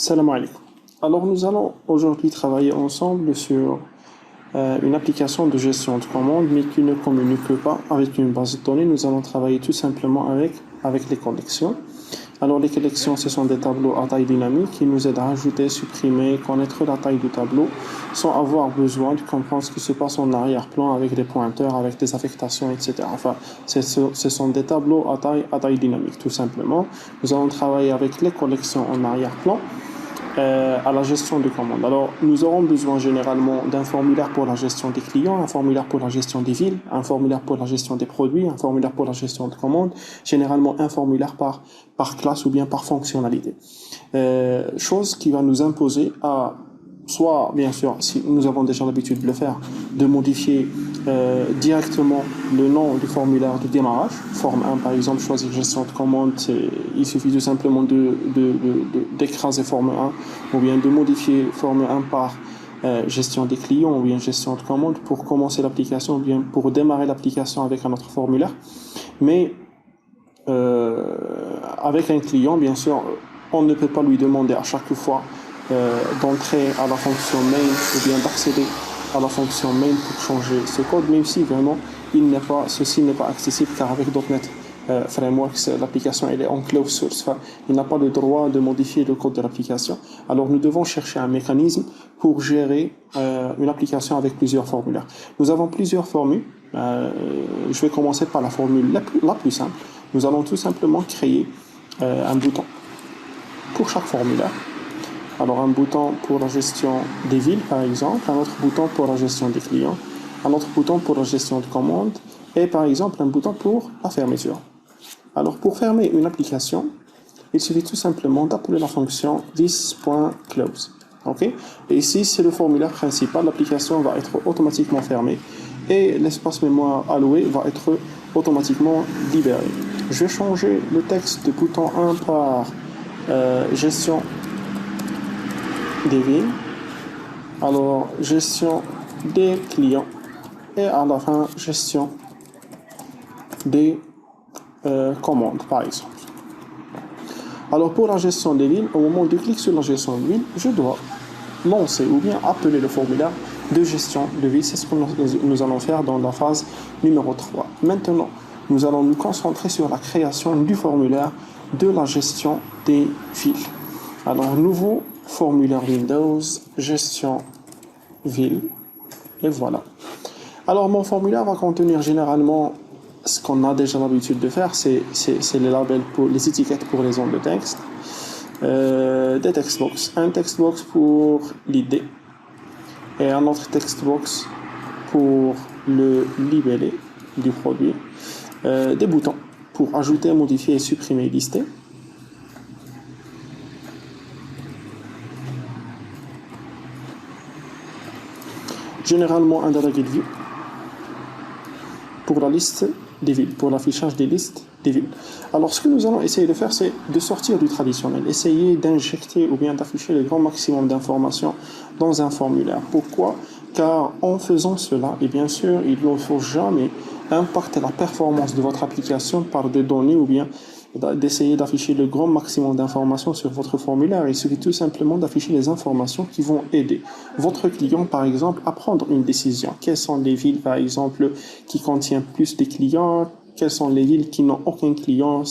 Salam alaikum. Alors nous allons aujourd'hui travailler ensemble sur une application de gestion de commandes mais qui ne communique pas avec une base de données. Nous allons travailler tout simplement avec les collections. Alors les collections, ce sont des tableaux à taille dynamique qui nous aident à ajouter, supprimer, connaître la taille du tableau sans avoir besoin de comprendre ce qui se passe en arrière-plan avec des pointeurs, avec des affectations, etc. Enfin, ce sont des tableaux à taille dynamique, tout simplement. Nous allons travailler avec les collections en arrière-plan à la gestion de commandes. Alors, nous aurons besoin généralement d'un formulaire pour la gestion des clients, un formulaire pour la gestion des villes, un formulaire pour la gestion des produits, un formulaire pour la gestion de commandes, généralement un formulaire par classe ou bien par fonctionnalité. Chose qui va nous imposer à soit, bien sûr, si nous avons déjà l'habitude de le faire, de modifier directement le nom du formulaire de démarrage. Forme 1, par exemple, choisir gestion de commande, il suffit tout simplement d'écraser forme 1, ou bien de modifier forme 1 par gestion des clients, ou bien gestion de commande, pour commencer l'application, ou bien pour démarrer l'application avec un autre formulaire. Mais avec un client, bien sûr, on ne peut pas lui demander à chaque fois d'entrer à la fonction main ou bien d'accéder à la fonction main pour changer ce code, même si vraiment ceci n'est pas accessible, car avec .NET Frameworks, l'application elle est en closed source, enfin, il n'a pas le droit de modifier le code de l'application. Alors nous devons chercher un mécanisme pour gérer une application avec plusieurs formulaires. Nous avons plusieurs formules. Je vais commencer par la formule la plus simple. Nous allons tout simplement créer un bouton pour chaque formulaire. Alors un bouton pour la gestion des villes par exemple, un autre bouton pour la gestion des clients, un autre bouton pour la gestion de commandes et par exemple un bouton pour la fermeture. Alors pour fermer une application, il suffit tout simplement d'appeler la fonction this.close. Okay? Et ici c'est le formulaire principal, l'application va être automatiquement fermée et l'espace mémoire alloué va être automatiquement libéré. Je vais changer le texte de bouton 1 par gestion des villes, alors gestion des clients et à la fin gestion des commandes par exemple. Alors pour la gestion des villes, au moment de cliquer sur la gestion des villes, je dois lancer ou bien appeler le formulaire de gestion de ville. C'est ce que nous allons faire dans la phase numéro 3. Maintenant, nous allons nous concentrer sur la création du formulaire de la gestion des villes. Alors, nouveau formulaire Windows, gestion ville, et voilà. Alors, mon formulaire va contenir généralement ce qu'on a déjà l'habitude de faire, c'est les labels pour les étiquettes pour les zones de texte, des textbox, un textbox pour l'idée et un autre textbox pour le libellé du produit, des boutons pour ajouter, modifier, supprimer, lister. Généralement un data grid view pour la liste des villes, pour l'affichage des listes des villes. Alors ce que nous allons essayer de faire, c'est de sortir du traditionnel, essayer d'injecter ou bien d'afficher le grand maximum d'informations dans un formulaire. Pourquoi ? Car en faisant cela, et bien sûr, il ne faut jamais impacter la performance de votre application par des données ou bien d'essayer d'afficher le grand maximum d'informations sur votre formulaire. Il suffit tout simplement d'afficher les informations qui vont aider votre client, par exemple, à prendre une décision. Quelles sont les villes, par exemple, qui contiennent plus de clients? Quelles sont les villes qui n'ont aucun client?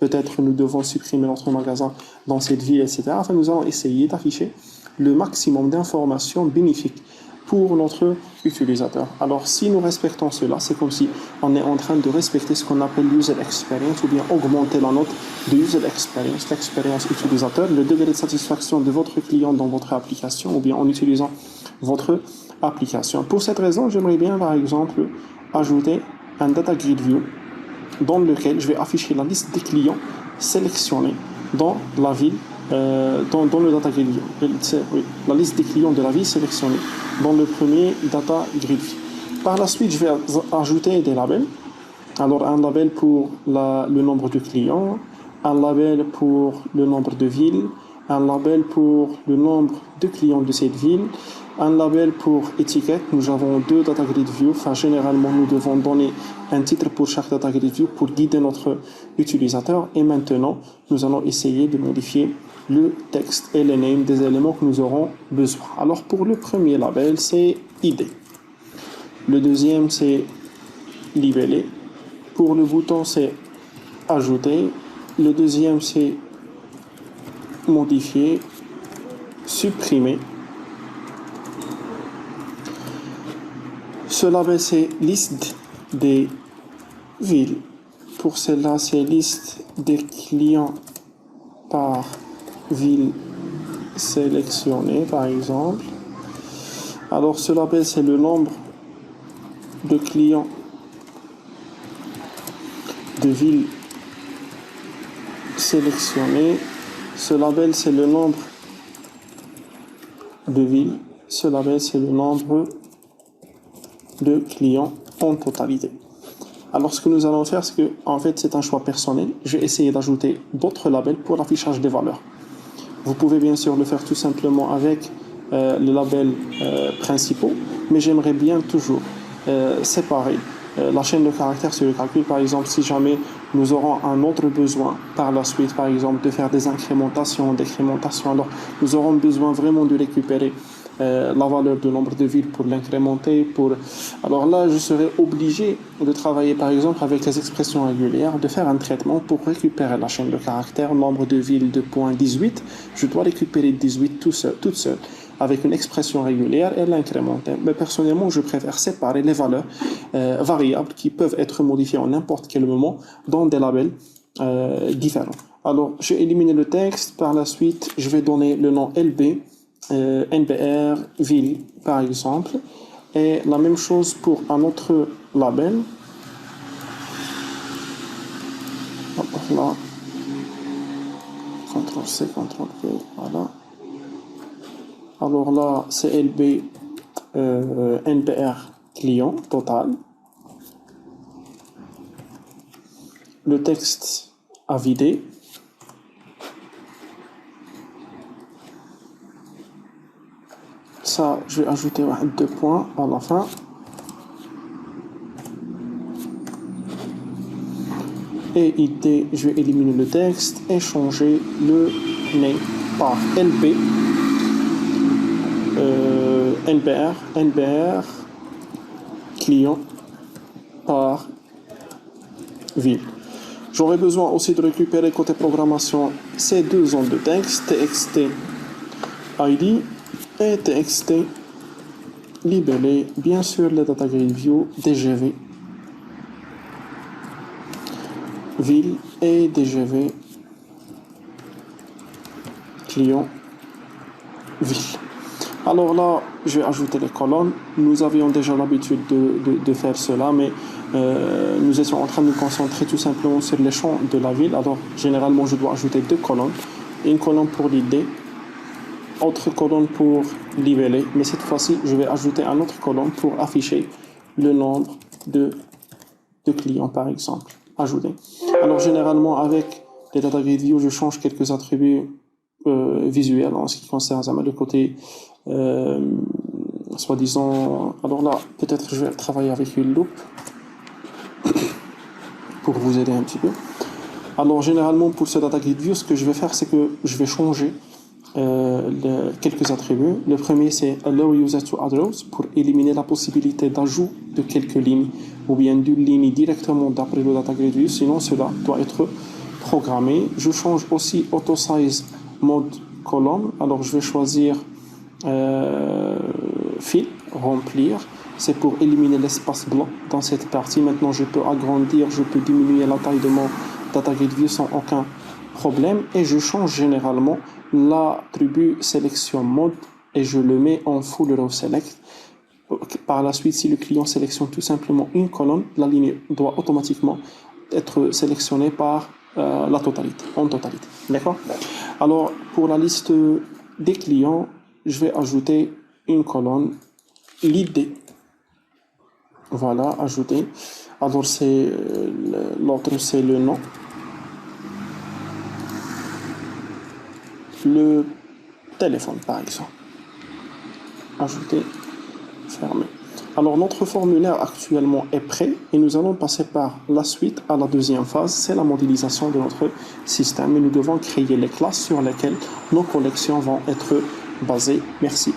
Peut-être nous devons supprimer notre magasin dans cette ville, etc. Enfin, nous allons essayer d'afficher le maximum d'informations bénéfiques pour notre utilisateur. Alors, si nous respectons cela, c'est comme si on est en train de respecter ce qu'on appelle l'user experience ou bien augmenter la note de user experience, l'expérience utilisateur, le degré de satisfaction de votre client dans votre application ou bien en utilisant votre application. Pour cette raison, j'aimerais bien, par exemple, ajouter un data grid view dans lequel je vais afficher la liste des clients sélectionnés dans la ville, dans le data grid view. La liste des clients de la ville sélectionnée dans le premier data grid view. Par la suite, je vais ajouter des labels. Alors, un label pour le nombre de clients, un label pour le nombre de villes, un label pour le nombre de clients de cette ville, un label pour étiquette. Nous avons deux data grid view. Enfin, généralement, nous devons donner un titre pour chaque data grid view pour guider notre utilisateur. Et maintenant, nous allons essayer de modifier le texte et les names des éléments que nous aurons besoin. Alors pour le premier label, c'est ID. Le deuxième, c'est libellé. Pour le bouton, c'est ajouter. Le deuxième, c'est modifier, supprimer. Ce label, c'est liste des villes. Pour celle-là, c'est liste des clients par ville sélectionnée, par exemple. Alors, ce label, c'est le nombre de clients de villes sélectionnées. Ce label, c'est le nombre de villes. Ce label, c'est le nombre de clients en totalité. Alors, ce que nous allons faire, c'est que, en fait, c'est un choix personnel. Je vais essayer d'ajouter d'autres labels pour l'affichage des valeurs. Vous pouvez bien sûr le faire tout simplement avec les labels principaux, mais j'aimerais bien toujours séparer la chaîne de caractères sur le calcul. Par exemple, si jamais nous aurons un autre besoin par la suite, par exemple, de faire des incrémentations, décrémentations, alors nous aurons besoin vraiment de récupérer la valeur du nombre de villes pour l'incrémenter. Alors là, je serai obligé de travailler par exemple avec les expressions régulières, de faire un traitement pour récupérer la chaîne de caractères, nombre de villes de point 18. Je dois récupérer 18 toute seule avec une expression régulière et l'incrémenter. Mais personnellement, je préfère séparer les valeurs variables qui peuvent être modifiées en n'importe quel moment dans des labels différents. Alors, je vais éliminer le texte. Par la suite, je vais donner le nom LB. NBR, ville par exemple, et la même chose pour un autre label. Là, CTRL-C, CTRL-V, voilà. Alors là, c'est LB, NBR client total. Le texte à vider. Ça, je vais ajouter 2 points à la fin. Et ID, je vais éliminer le texte et changer le name par LB. NBR, client par ville. J'aurai besoin aussi de récupérer côté programmation ces deux zones de texte, TXT ID et TXT libellé, bien sûr les data grid view, DGV, ville et DGV, client, ville. Alors là, je vais ajouter les colonnes. Nous avions déjà l'habitude de faire cela, mais nous étions en train de nous concentrer tout simplement sur les champs de la ville. Alors, généralement, je dois ajouter 2 colonnes. Une colonne pour l'idée, autre colonne pour libeller, mais cette fois-ci, je vais ajouter un autre colonne pour afficher le nombre de clients, par exemple. Ajouter. Alors, généralement, avec les data grid view, je change quelques attributs visuels en ce qui concerne le côté soi-disant. Alors là, peut-être je vais travailler avec une loupe pour vous aider un petit peu. Alors, généralement, pour ce data grid view, ce que je vais faire, c'est que je vais changer quelques attributs. Le premier, c'est Allow User to Add Rows pour éliminer la possibilité d'ajout de quelques lignes ou bien d'une ligne directement d'après le data grid view, sinon cela doit être programmé. Je change aussi Auto Size Mode Column. Alors, je vais choisir Fill, remplir. C'est pour éliminer l'espace blanc dans cette partie. Maintenant, je peux agrandir, je peux diminuer la taille de mon data grid view sans aucun problème. Et je change généralement l'attribut sélection mode et je le mets en full row select. Par la suite, si le client sélectionne tout simplement une colonne, la ligne doit automatiquement être sélectionnée par la totalité, en totalité. D'accord? Alors, pour la liste des clients, je vais ajouter une colonne, l'idée. Voilà, ajouter. Alors, c'est l'autre, c'est le nom. Le téléphone, par exemple. Ajouter, fermer. Alors notre formulaire actuellement est prêt et nous allons passer par la suite à la deuxième phase, c'est la modélisation de notre système et nous devons créer les classes sur lesquelles nos collections vont être basées. Merci.